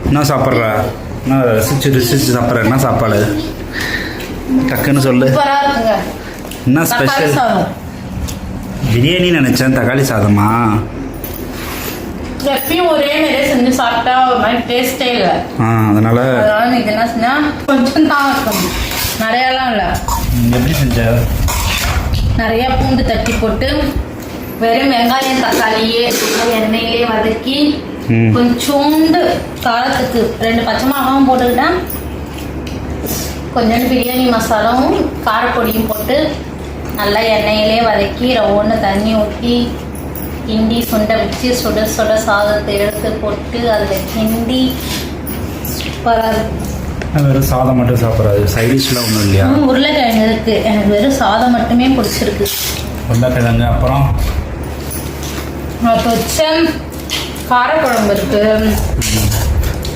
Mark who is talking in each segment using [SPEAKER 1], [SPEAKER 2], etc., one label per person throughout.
[SPEAKER 1] என்ன சாப்பிட்ற? என்ன ரசிச்சு சாப்பிட்ற? என்ன சாப்பாடு டக்குன்னு சொல்லு. என்ன ஸ்பெஷல்? பிரியாணி நினச்சேன். தக்காளி சாதமா?
[SPEAKER 2] எப்பயும் ஒரே நிறைய செஞ்சு சாப்பிட்டா ஒரு மாதிரி டேஸ்டே இல்லை.
[SPEAKER 1] அதனால
[SPEAKER 2] இது என்ன செஞ்சா கொஞ்சம் தான் இருக்கும், நிறையலாம் இல்லை.
[SPEAKER 1] எப்படி செஞ்ச?
[SPEAKER 2] நிறைய பூண்டு தட்டி போட்டு வெறும் வெங்காயம் தக்காளியே எண்ணெயிலே வதக்கி கொஞ்சோண்டு காரத்துக்கு 2 பச்சை மிளகாவும் போட்டுக்கிட்டேன், கொஞ்சோண்டு பிரியாணி மசாலாவும் காரப்பொடியும் போட்டு நல்லா எண்ணெயிலே வதக்கி ரவுண்டு தண்ணி ஊற்றி கிண்டி சுண்டை வச்சு சுட சுட சாதத்தை எடுத்து போட்டு அதில் கிண்டி சூப்பராக இருக்கும்.
[SPEAKER 1] வெறும் சாதம் மட்டும் சாப்பிட்றாது, சைடிஷ்லாம் ஒன்றும் இல்லையா?
[SPEAKER 2] உருளைக்கிழங்கு இருக்கு, எனக்கு வெறும் சாதம் மட்டுமே பிடிச்சிருக்கு.
[SPEAKER 1] உருளைக்கிழங்கு அப்புறம்
[SPEAKER 2] வச்ச காரக்குழம்பு இருக்கு.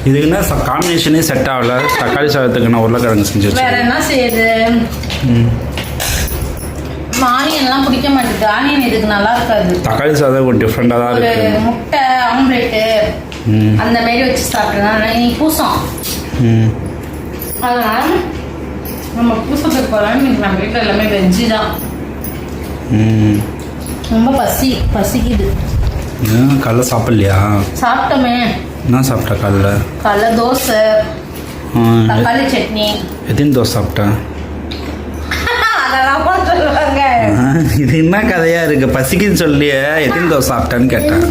[SPEAKER 1] இதுக்கு என்ன காம்பினேஷனே செட் ஆகல. தக்காளி சாதத்துக்கு நான் உருளைக்கிழங்கு செஞ்சு
[SPEAKER 2] வேற என்ன செய்யுது? ஆனியன்லாம் பிடிக்க மாட்டேங்குது, ஆனியன் இதுக்கு நல்லா இருக்காது.
[SPEAKER 1] தக்காளி சாதம் கொஞ்சம் டிஃப்ரெண்டாக தான் இருக்கு.
[SPEAKER 2] ஒரு முட்டை ஆம்லேட்டு அந்த மாதிரி வச்சு சாப்பிட்றதுனால நீ பூசம், அதனால நம்ம பூசத்துக்கு போகலாம். இன்னைக்கு நம்ம வீட்டில் எல்லாமே வெஜ்ஜு தான். ரொம்ப பசிக்குது.
[SPEAKER 1] காலைல சாப்பிட்லையா?
[SPEAKER 2] சாப்பிட்டோமே.
[SPEAKER 1] என்ன சாப்பிட்டா காலைல?
[SPEAKER 2] தோசை, தக்காளி சட்னி.
[SPEAKER 1] எத்தனை தோசை சாப்பிட்டேன்?
[SPEAKER 2] அதெல்லாம் சொல்லுவாங்க.
[SPEAKER 1] இது என்ன கதையா இருக்கு? பசிக்குன்னு சொல்லியே எத்தனை தோசை சாப்பிட்டேன்னு கேட்டேன்.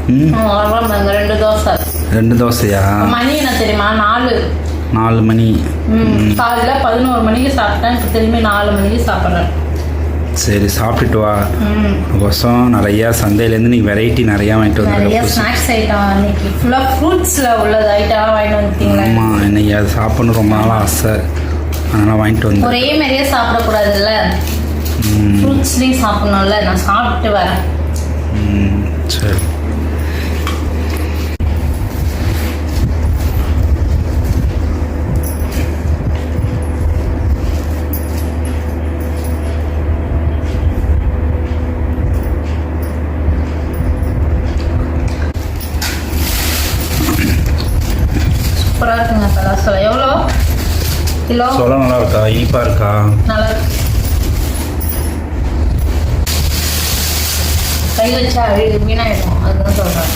[SPEAKER 2] 2 தோசை.
[SPEAKER 1] 2 தோசையா?
[SPEAKER 2] மணி என்ன தெரியுமா?
[SPEAKER 1] 4 மணி.
[SPEAKER 2] காலையில் 11 மணிக்கு சாப்பிட்டேன், இப்போ திரும்பி 4 மணிக்கு சாப்பிட்றேன்.
[SPEAKER 1] சரி, சாப்பிட்டுட்டு வா. கோசம் நிறையா சந்தையிலேருந்து நீ வெரைட்டி நிறையா வாங்கிட்டு வந்து.
[SPEAKER 2] நிறைய ஸ்நாக்ஸ் ஐட்டம் இன்னைக்கு ஃபுல்லாக ஃப்ரூட்ஸில் உள்ளது ஐட்டம் வாங்கிட்டு வந்துட்டீங்களா?
[SPEAKER 1] ஆமாம், இன்னைக்கு அது சாப்பிட்ணும் ரொம்ப நாளாக ஆசை, அதனால் வாங்கிட்டு வந்து.
[SPEAKER 2] ஒரே மாதிரியே சாப்பிடக்கூடாதுல்ல, ஃப்ரூட்ஸ்லேயும் சாப்பிட்ணும்ல. நான் சாப்பிட்டு வரேன்.
[SPEAKER 1] சரி.
[SPEAKER 2] சூப்பராக இருக்குங்க பலாசோளம். எவ்வளோ கிலோ?
[SPEAKER 1] சோளம் நல்லா இருக்கா? இனிப்பாக இருக்கா?
[SPEAKER 2] நல்லா இருக்கு. கை வச்சா வீணாயிடும், அதுதான் சொல்கிறேன்.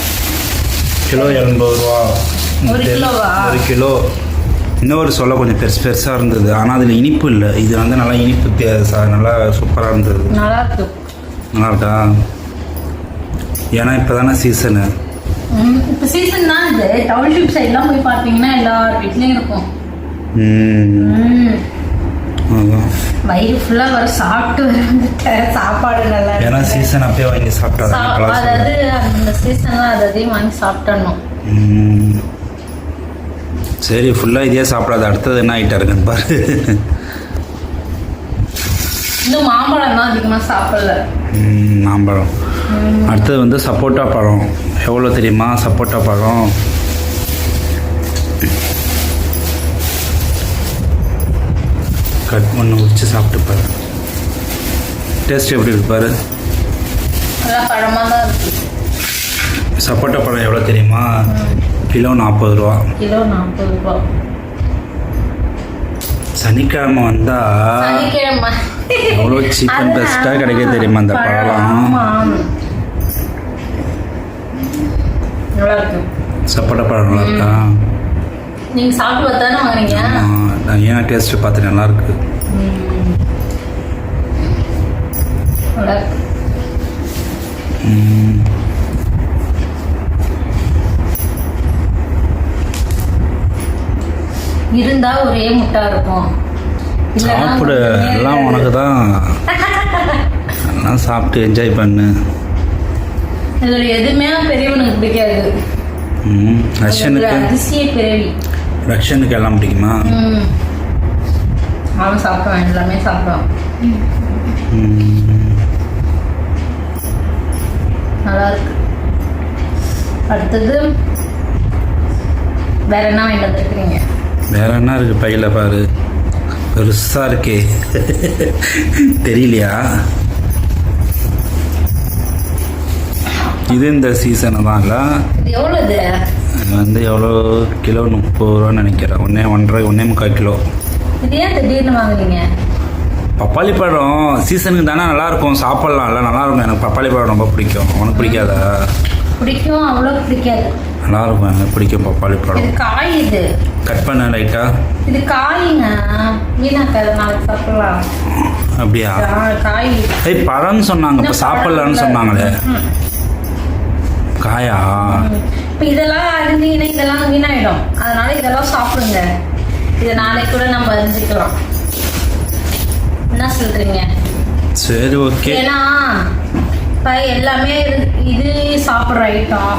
[SPEAKER 1] கிலோ 80 ரூபா.
[SPEAKER 2] 1 கிலோவா?
[SPEAKER 1] 1 கிலோ. இன்னொரு சோளம் கொஞ்சம் பெருசாக இருந்தது, ஆனால் அதில் இனிப்பு இல்லை. இது வந்து நல்லா இனிப்பு, நல்லா சூப்பராக இருந்தது.
[SPEAKER 2] நல்லா இருக்கு.
[SPEAKER 1] நல்லா இருக்கா? ஏன்னா இப்போ தானே சீசனு.
[SPEAKER 2] இப்போ சீசன் தான் இது. டவுன்ஷிப் சைட்லாம் போய் பார்த்தீங்கன்னா எல்லார் வீட்லேயும் இருக்கும். வயிறு ஃபுல்லாக வர சாப்பிட்டு வந்துட்டேன். சாப்பாடு நல்லா இருக்கு.
[SPEAKER 1] ஏன்னா சீசன் அப்பயே வாங்கி சாப்பிட்டா,
[SPEAKER 2] அதாவது அந்த சீசன்லாம் அதையும் வாங்கி சாப்பிட்டணும்.
[SPEAKER 1] சரி, ஃபுல்லாக இதே சாப்பிடாது. அடுத்தது என்ன ஐட்டம் இருக்குன்னு பாரு.
[SPEAKER 2] இன்னும் மாம்பழம் தான் அதிகமாக சாப்பிடல.
[SPEAKER 1] மாம்பழம். அடுத்தது வந்து சப்போட்டா பழம். எவ்வளோ தெரியுமா சப்போட்டா பழம்? கட் பண்ணி உரிச்சு சாப்பிட்டு பாரு. டேஸ்ட் எப்படி இருக்கு பாரு.
[SPEAKER 2] பழமாக தான் இருக்கு.
[SPEAKER 1] சப்போட்டா பழம் எவ்வளோ தெரியுமா? கிலோ 40 ரூபா.
[SPEAKER 2] கிலோ 40 ரூபா.
[SPEAKER 1] சனிக்கிழமை வந்தா எவ்வளோ சீப் அண்ட் பெஸ்ட்டாக கிடைக்க தெரியுமா அந்த பழம். சப்போட்டா பழம் நல்லா இருக்கா?
[SPEAKER 2] நீங்க சாப்பிட்டு பார்த்தானே வாங்குறீங்க.
[SPEAKER 1] நான் ஏன் டேஸ்ட் பார்த்து நல்லா இருக்கு.
[SPEAKER 2] இருந்தா ஒரே முட்டா இருக்கும்.
[SPEAKER 1] சாப்பிடு, எல்லாம் உனக்கு தான். எல்லாம் சாப்பிட்டு என்ஜாய் பண்ணு.
[SPEAKER 2] இதுல எதுவுமே பெரியவனுக்கு பிடிக்காது. அதிசய பிறவி.
[SPEAKER 1] ரக்ஷனுக்கு எல்லாம் பிடிக்குமா?
[SPEAKER 2] அவன் சாப்பிடுவான், எல்லாமே சாப்பிடுவான். நல்லா இருக்கு. அடுத்தது வேற என்ன வாங்கிட்டு வந்துருக்கீங்க?
[SPEAKER 1] வேற என்ன இருக்கு பையில பாரு, பெருசா இருக்கே. தெரியலையா? இது இந்த சீசனு தான் இல்லை.
[SPEAKER 2] இது எவ்வளோ இது?
[SPEAKER 1] இது வந்து எவ்வளோ கிலோ 30 ரூபான்னு நினைக்கிறேன். 1.5 கிலோ.
[SPEAKER 2] இது ஏன் திடீர்னு வாங்குறீங்க?
[SPEAKER 1] பப்பாளி பழம் சீசனுக்கு தானே நல்லாயிருக்கும், சாப்பிட்லாம்ல, நல்லாயிருக்கும். எனக்கு பப்பாளி பழம் ரொம்ப பிடிக்கும். உனக்கு பிடிக்காதா?
[SPEAKER 2] பிடிக்கும், அவ்வளோ பிடிக்காது.
[SPEAKER 1] நல்லாயிருக்கும், எனக்கு பிடிக்கும் பப்பாளி
[SPEAKER 2] இது
[SPEAKER 1] பழம்.
[SPEAKER 2] காய். இது
[SPEAKER 1] கட் பண்ண லைட்டாக.
[SPEAKER 2] இது காய்ங்க, வீணாக்காத, நாளைக்கு சாப்பிடலாம்.
[SPEAKER 1] அப்படியா?
[SPEAKER 2] காய்.
[SPEAKER 1] பழம்னு சொன்னாங்க, இப்போ சாப்பிட்லான்னு சொன்னாங்களே. காயா?
[SPEAKER 2] இப்போ இதெல்லாம் அறிஞ்சிங்கன்னா இதெல்லாம் வீணாயிடும், அதனால இதெல்லாம் சாப்பிடுங்க. இது நாளைக்கு கூட நம்ம அறிஞ்சிக்கலாம். என்ன சொல்றீங்க?
[SPEAKER 1] சரி, ஓகே.
[SPEAKER 2] ஏன்னா இப்போ எல்லாமே இது சாப்பிட்ற ஐட்டம்.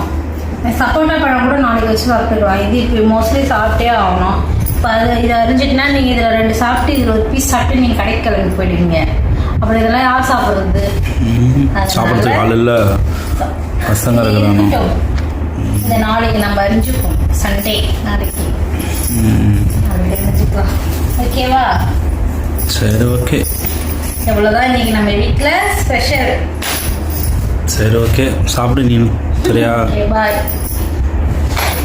[SPEAKER 2] சப்போட்டா பழம் கூட நாளைக்கு வச்சு சாப்பிட்டுக்கலாம். இது இப்போ மோஸ்ட்லி சாப்பிட்டே ஆகணும். இப்போ இதை அறிஞ்சிட்டுனா நீங்கள் இதில் 2 சாப்பிட்டு இதில் ஒரு பீஸ் சாப்பிட்டு நீங்கள் கடைக்கு கிளம்பி போயிடுவீங்க. அப்புறம் இதெல்லாம் யார் சாப்பிட்றது?
[SPEAKER 1] சாப்பிட்றதுக்கு ஆள் இல்லை, பசங்க இருக்கிறாங்க.
[SPEAKER 2] இதை நாளைக்கு நம்ம அறிஞ்சுப்போம். சண்டே நாளைக்கு அறிஞ்சிக்கலாம். ஓகேவா?
[SPEAKER 1] சரி, ஓகே.
[SPEAKER 2] எவ்வளோதான் இன்னைக்கு நம்ம வீட்டில் ஸ்பெஷல்.
[SPEAKER 1] சரி, ஓகே. சாப்பிடு நீனும். சரியா?
[SPEAKER 2] பாய்.